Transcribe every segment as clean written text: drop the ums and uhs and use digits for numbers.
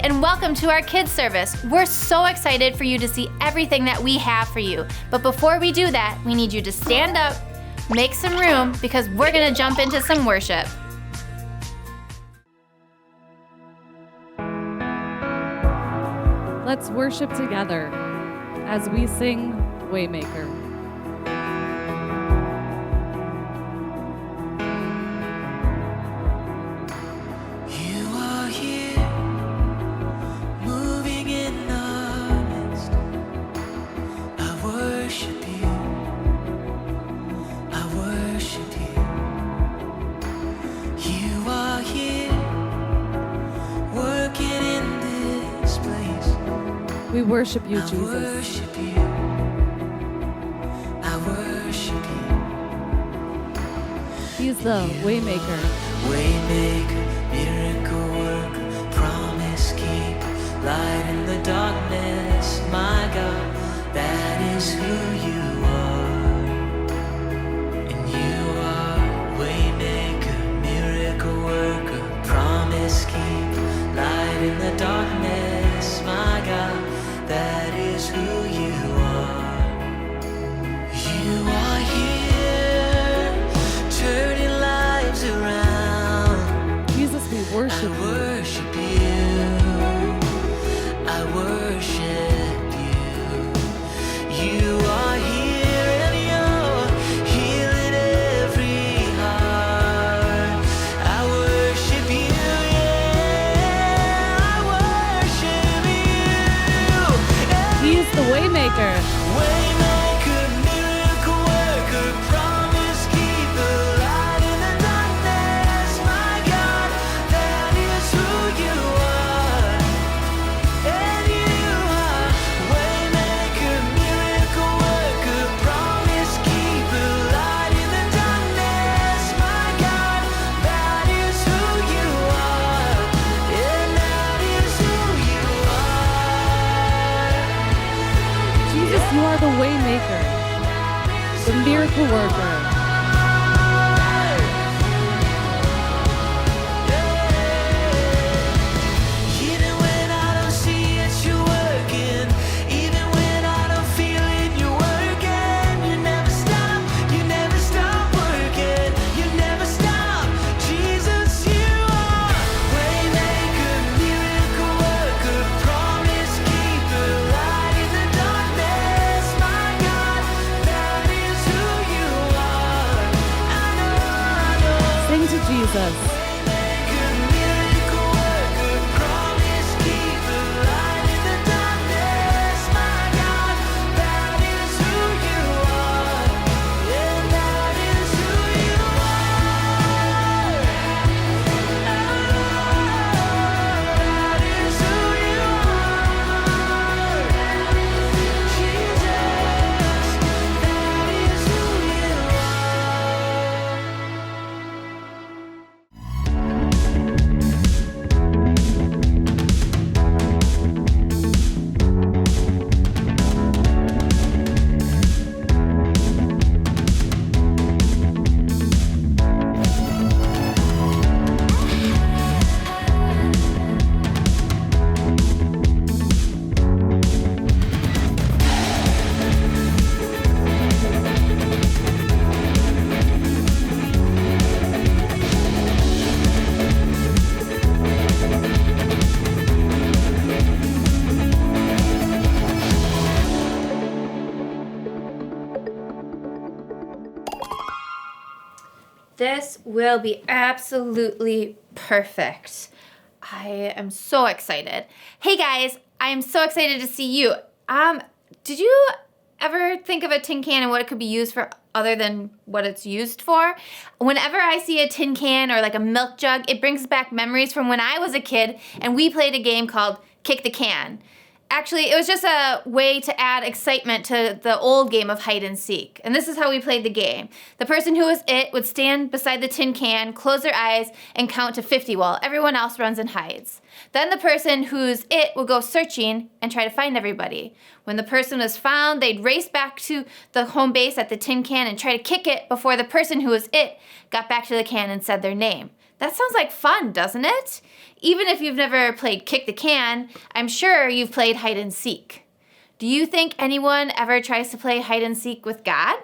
and welcome to our kids service. We're so excited for you to see everything that we have for you. But before we do that, we need you to stand up, make some room, because we're gonna jump into some worship. Let's worship together as we sing Waymaker. We worship you, Jesus. I worship you. He's the Waymaker. Waymaker, miracle worker, promise keeper, light in the darkness, my God, that is who you are. And you are Waymaker, miracle worker, promise keeper, light in the darkness, my God, that is who you are. You are here, turning lives around. Jesus, we worship you. I worship you. I worship you. You are here and you're healing every heart. I worship you, yeah. I worship you. He's the Waymaker. Waymaker, miracle worker, promise keeper, light in the darkness, my God, that is who you are. And you are Waymaker, miracle worker, promise keeper, light in the darkness, my God, that is who you are. And that is who you are. Jesus, you are the Waymaker, the miracle worker. Even when I don't see it, you're working. Even when I don't feel it, you're working. You never stop working. You never stop. Jesus, you are Waymaker, miracle worker, promise keeper, light in the darkness, my God, that is who you are. I know. Sing to Jesus. Waymaker, miracle worker, promise keeper, light in the darkness, my God, that is who you are, and that is who you are. That is who you are, Jesus. That is who you This will be absolutely perfect. I am so excited. Hey guys, I am so excited to see you. Did you ever think of a tin can and what it could be used for other than what it's used for? Whenever I see a tin can or like a milk jug, it brings back memories from when I was a kid and we played a game called Kick the Can. Actually, it was just a way to add excitement to the old game of hide and seek. And this is how we played the game. The person who was it would stand beside the tin can, close their eyes, and count to 50 while everyone else runs and hides. Then the person who's it will go searching and try to find everybody. When the person was found, they'd race back to the home base at the tin can and try to kick it before the person who was it got back to the can and said their name. That sounds like fun, doesn't it? Even if you've never played kick the can, I'm sure you've played hide and seek. Do you think anyone ever tries to play hide and seek with God?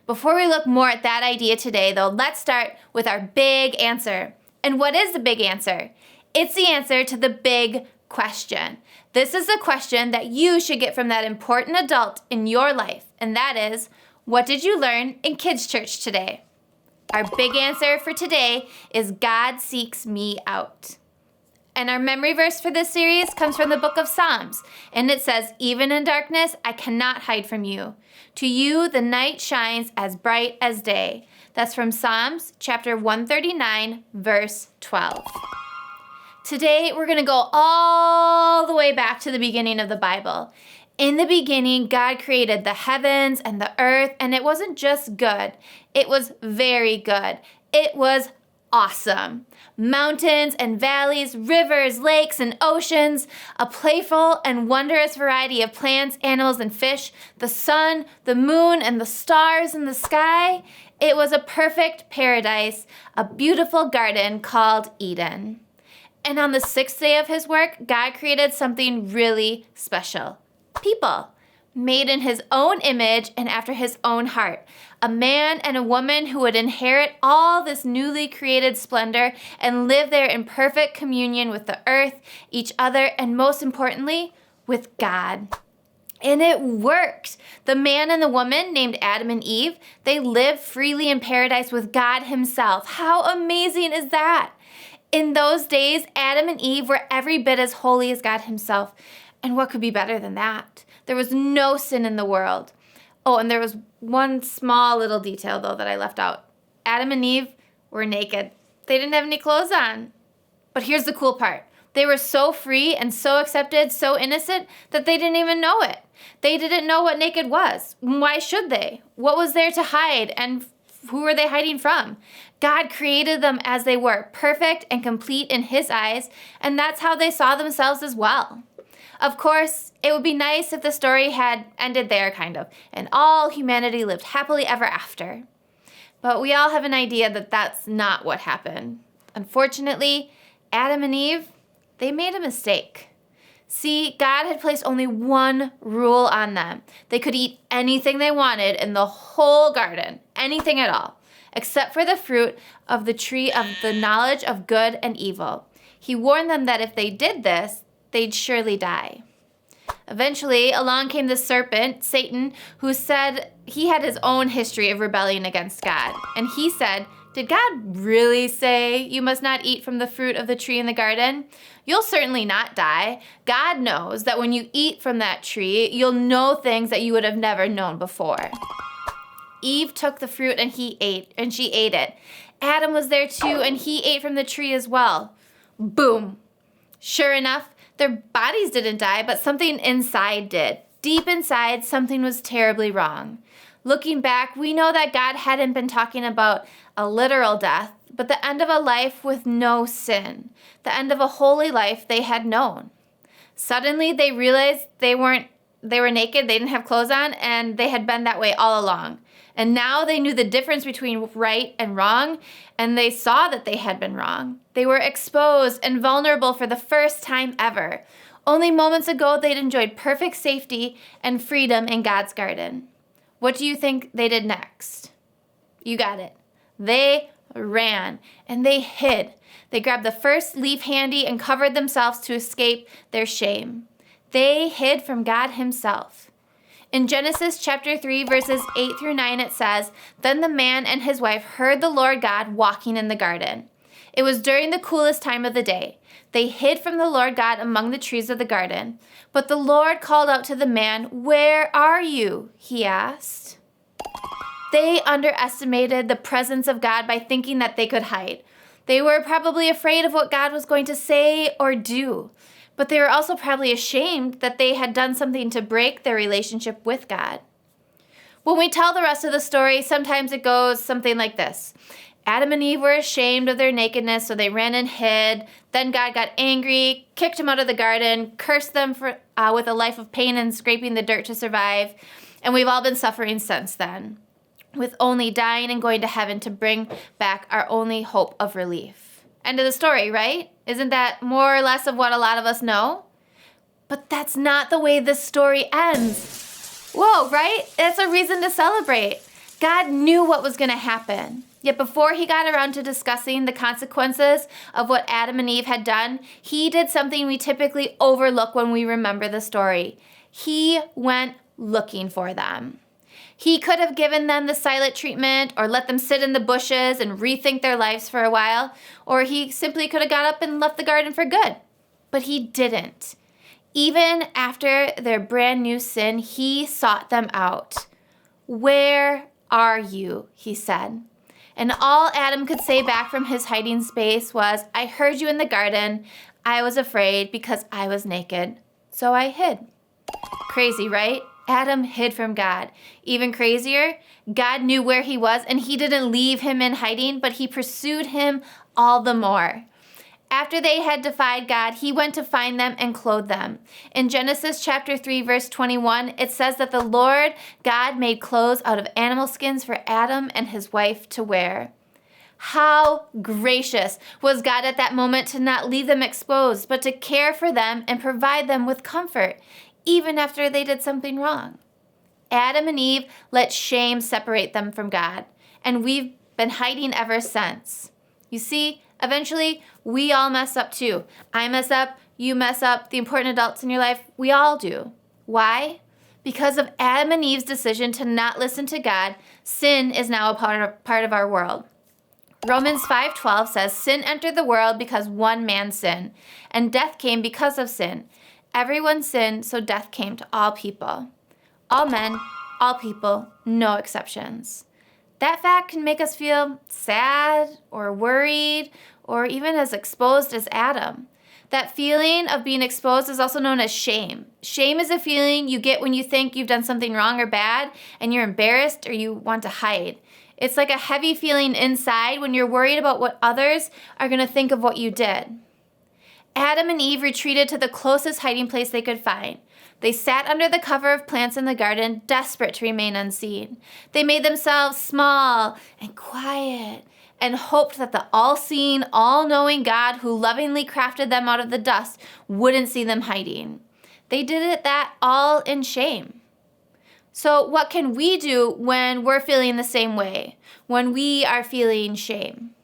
Before we look more at that idea today, though, let's start with our big answer. And what is the big answer? It's the answer to the big question. This is the question that you should get from that important adult in your life, and that is, what did you learn in kids' church today? Our big answer for today is God seeks me out. And our memory verse for this series comes from the book of Psalms, and it says, "Even in darkness, I cannot hide from you. To you, the night shines as bright as day." That's from Psalms chapter 139, verse 12. Today, we're going to go all the way back to the beginning of the Bible. In the beginning, God created the heavens and the earth, and it wasn't just good. It was very good. It was awesome. Mountains and valleys, rivers, lakes, and oceans, a playful and wondrous variety of plants, animals, and fish, the sun, the moon, and the stars in the sky. It was a perfect paradise, a beautiful garden called Eden. And on the sixth day of his work, God created something really special. People, made in his own image and after his own heart. A man and a woman who would inherit all this newly created splendor and live there in perfect communion with the earth, each other, and most importantly, with God. And it worked. The man and the woman named Adam and Eve, they lived freely in paradise with God himself. How amazing is that? In those days, Adam and Eve were every bit as holy as God himself. And what could be better than that? There was no sin in the world. Oh, and there was one small little detail, though, that I left out. Adam and Eve were naked. They didn't have any clothes on. But here's the cool part. They were so free and so accepted, so innocent, that they didn't even know it. They didn't know what naked was. Why should they? What was there to hide, and who were they hiding from? God created them as they were, perfect and complete in his eyes, and that's how they saw themselves as well. Of course, it would be nice if the story had ended there, kind of, and all humanity lived happily ever after. But we all have an idea that that's not what happened. Unfortunately, Adam and Eve, they made a mistake. See, God had placed only one rule on them. They could eat anything they wanted in the whole garden, anything at all, except for the fruit of the tree of the knowledge of good and evil. He warned them that if they did this, they'd surely die. Eventually, along came the serpent, Satan, who said he had his own history of rebellion against God. And he said, "Did God really say you must not eat from the fruit of the tree in the garden? You'll certainly not die. God knows that when you eat from that tree, you'll know things that you would have never known before." Eve took the fruit and she ate it. Adam was there too, and he ate from the tree as well. Boom. Sure enough, their bodies didn't die, but something inside did. Deep inside, something was terribly wrong. Looking back, we know that God hadn't been talking about a literal death, but the end of a life with no sin, the end of a holy life they had known. Suddenly, they realized they were naked, they didn't have clothes on, and they had been that way all along. And now they knew the difference between right and wrong, and they saw that they had been wrong. They were exposed and vulnerable for the first time ever. Only moments ago, they'd enjoyed perfect safety and freedom in God's garden. What do you think they did next? You got it. They ran and they hid. They grabbed the first leaf handy and covered themselves to escape their shame. They hid from God himself. In Genesis chapter 3, verses 8 through 9, it says, "Then the man and his wife heard the Lord God walking in the garden. It was during the coolest time of the day. They hid from the Lord God among the trees of the garden. But the Lord called out to the man, 'Where are you?' he asked." They underestimated the presence of God by thinking that they could hide. They were probably afraid of what God was going to say or do. but they were also probably ashamed that they had done something to break their relationship with God. When we tell the rest of the story, sometimes it goes something like this. Adam and Eve were ashamed of their nakedness, so they ran and hid. Then God got angry, kicked them out of the garden, cursed them with a life of pain and scraping the dirt to survive. And we've all been suffering since then, with only dying and going to heaven to bring back our only hope of relief. End of the story, right? Isn't that more or less of what a lot of us know? But that's not the way this story ends. Whoa, right? That's a reason to celebrate. God knew what was going to happen. Yet before he got around to discussing the consequences of what Adam and Eve had done, he did something we typically overlook when we remember the story. He went looking for them. He could have given them the silent treatment or let them sit in the bushes and rethink their lives for a while, or he simply could have got up and left the garden for good. But he didn't. Even after their brand new sin, he sought them out. "Where are you?" he said. And all Adam could say back from his hiding space was, "I heard you in the garden. I was afraid because I was naked, so I hid." Crazy, right? Adam hid from God. Even crazier, God knew where he was and he didn't leave him in hiding, but he pursued him all the more. After they had defied God, he went to find them and clothe them. In Genesis chapter 3, verse 21, it says that the Lord God made clothes out of animal skins for Adam and his wife to wear. How gracious was God at that moment to not leave them exposed, but to care for them and provide them with comfort, even after they did something wrong. Adam and Eve let shame separate them from God, and we've been hiding ever since. You see, eventually, we all mess up too. I mess up, you mess up, the important adults in your life, we all do. Why? Because of Adam and Eve's decision to not listen to God, sin is now a part of our world. Romans 5:12 says, "Sin entered the world because one man sinned, and death came because of sin. Everyone sinned, so death came to all people." All men, all people, no exceptions. That fact can make us feel sad or worried or even as exposed as Adam. That feeling of being exposed is also known as shame. Shame is a feeling you get when you think you've done something wrong or bad and you're embarrassed or you want to hide. It's like a heavy feeling inside when you're worried about what others are going to think of what you did. Adam and Eve retreated to the closest hiding place they could find. They sat under the cover of plants in the garden, desperate to remain unseen. They made themselves small and quiet and hoped that the all-seeing, all-knowing God who lovingly crafted them out of the dust wouldn't see them hiding. They did that all in shame. So what can we do when we're feeling the same way, when we are feeling shame?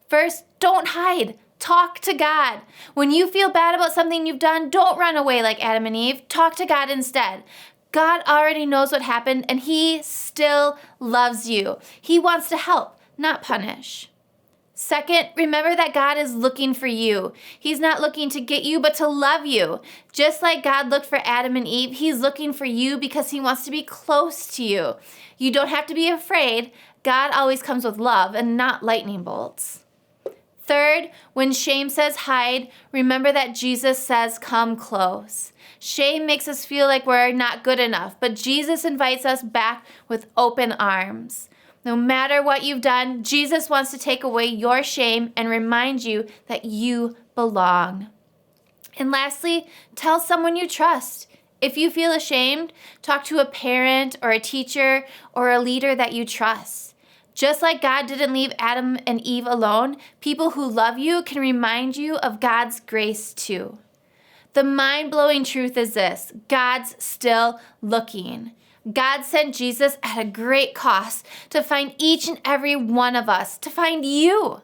First, don't hide. Talk to God. When you feel bad about something you've done, don't run away like Adam and Eve. Talk to God instead. God already knows what happened, and he still loves you. He wants to help, not punish. Second, remember that God is looking for you. He's not looking to get you, but to love you. Just like God looked for Adam and Eve, he's looking for you because he wants to be close to you. You don't have to be afraid. God always comes with love and not lightning bolts. Third, when shame says hide, remember that Jesus says come close. Shame makes us feel like we're not good enough, but Jesus invites us back with open arms. No matter what you've done, Jesus wants to take away your shame and remind you that you belong. And lastly, tell someone you trust. If you feel ashamed, talk to a parent or a teacher or a leader that you trust. Just like God didn't leave Adam and Eve alone, people who love you can remind you of God's grace too. The mind-blowing truth is this: God's still looking. God sent Jesus at a great cost to find each and every one of us, to find you.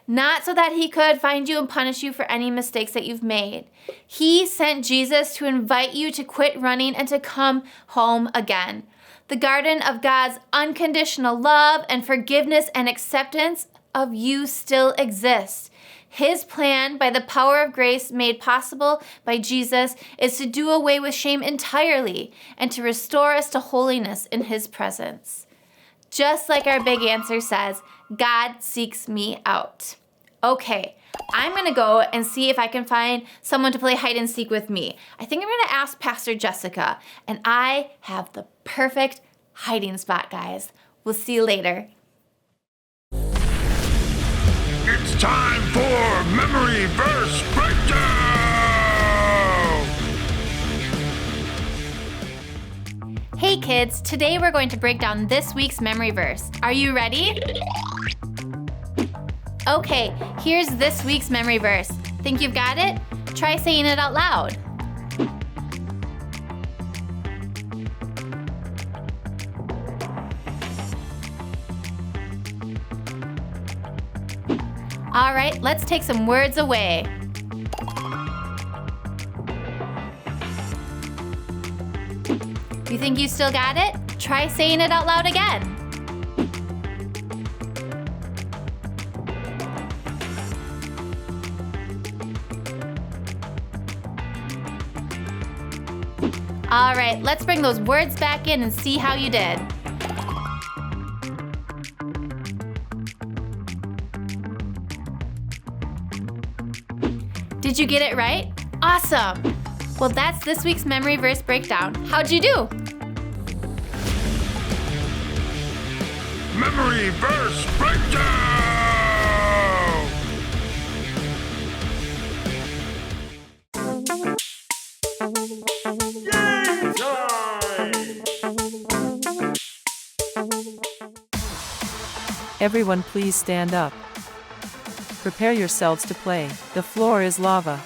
Not so that he could find you and punish you for any mistakes that you've made. He sent Jesus to invite you to quit running and to come home again. The garden of God's unconditional love and forgiveness and acceptance of you still exists. His plan, by the power of grace made possible by Jesus, is to do away with shame entirely and to restore us to holiness in his presence. Just like our big answer says, God seeks me out. Okay, I'm gonna go and see if I can find someone to play hide and seek with me. I think I'm gonna ask Pastor Jessica, and I have the perfect hiding spot, guys. We'll see you later. It's time for Memory Verse Breakdown! Hey kids, today we're going to break down this week's memory verse. Are you ready? Okay, here's this week's memory verse. Think you've got it? Try saying it out loud. All right, let's take some words away. You think you still got it? Try saying it out loud again. All right, let's bring those words back in and see how you did. Did you get it right? Awesome! Well, that's this week's memory verse breakdown. How'd you do? Memory Verse Breakdown! Game time! Everyone please stand up. Prepare yourselves to play. The floor is lava.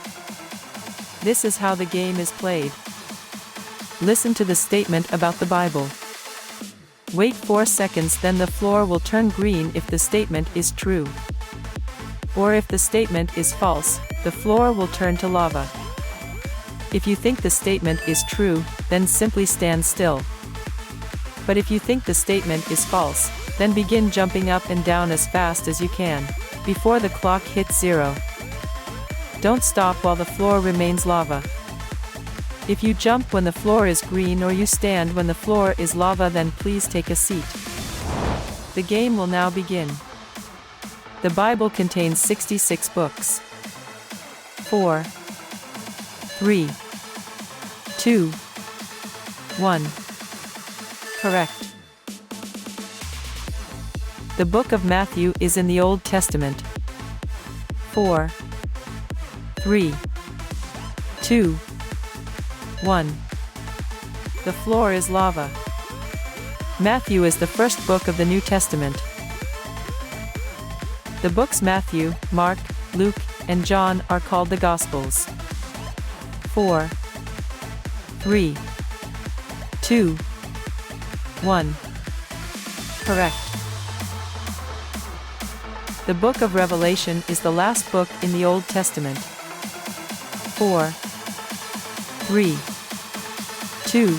This is how the game is played. Listen to the statement about the Bible. Wait 4 seconds, then the floor will turn green if the statement is true. Or if the statement is false, the floor will turn to lava. If you think the statement is true, then simply stand still. But if you think the statement is false, then begin jumping up and down as fast as you can, before the clock hits 0. Don't stop while the floor remains lava. If you jump when the floor is green or you stand when the floor is lava, then please take a seat. The game will now begin. The Bible contains 66 books. 4, 3, 2, 1. Correct. The book of Matthew is in the Old Testament. 4, 3, 2, 1. The floor is lava. Matthew is the first book of the New Testament. The books Matthew, Mark, Luke, and John are called the Gospels. 4, 3, 2, 1. Correct. The book of Revelation is the last book in the Old Testament. 4, 3, 2,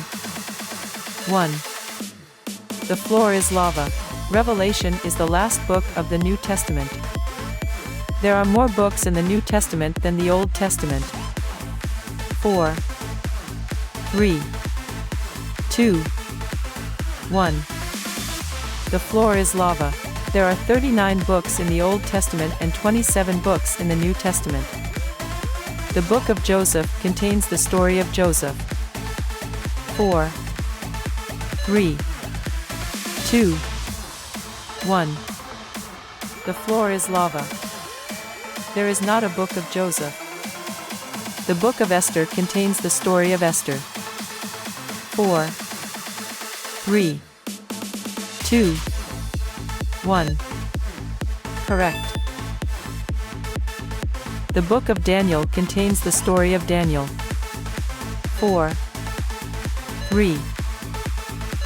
1. The floor is lava. Revelation is the last book of the New Testament. There are more books in the New Testament than the Old Testament. 4, 3, 2, 1. The floor is lava. There are 39 books in the Old Testament and 27 books in the New Testament. The book of Joseph contains the story of Joseph. 4, 3, 2, 1. The floor is lava. There is not a book of Joseph. The book of Esther contains the story of Esther. 4, 3, 2, 1. Correct. The book of Daniel contains the story of Daniel. 4, 3,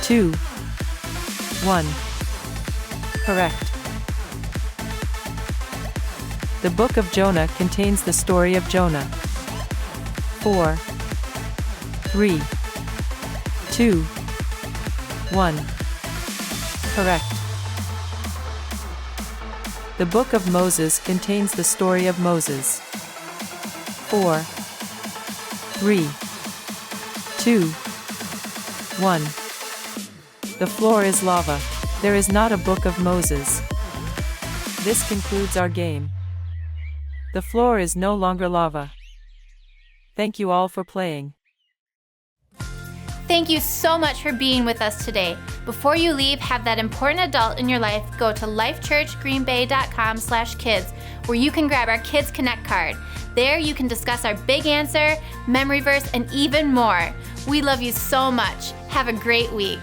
2, 1. Correct. The book of Jonah contains the story of Jonah. 4, 3, 2, 1. Correct. The book of Moses contains the story of Moses. 4, 3, 2, 1. The floor is lava. There is not a book of Moses. This concludes our game. The floor is no longer lava. Thank you all for playing. Thank you so much for being with us today. Before you leave, have that important adult in your life go to lifechurchgreenbay.com/kids, where you can grab our Kids Connect card. There you can discuss our big answer, memory verse, and even more. We love you so much. Have a great week.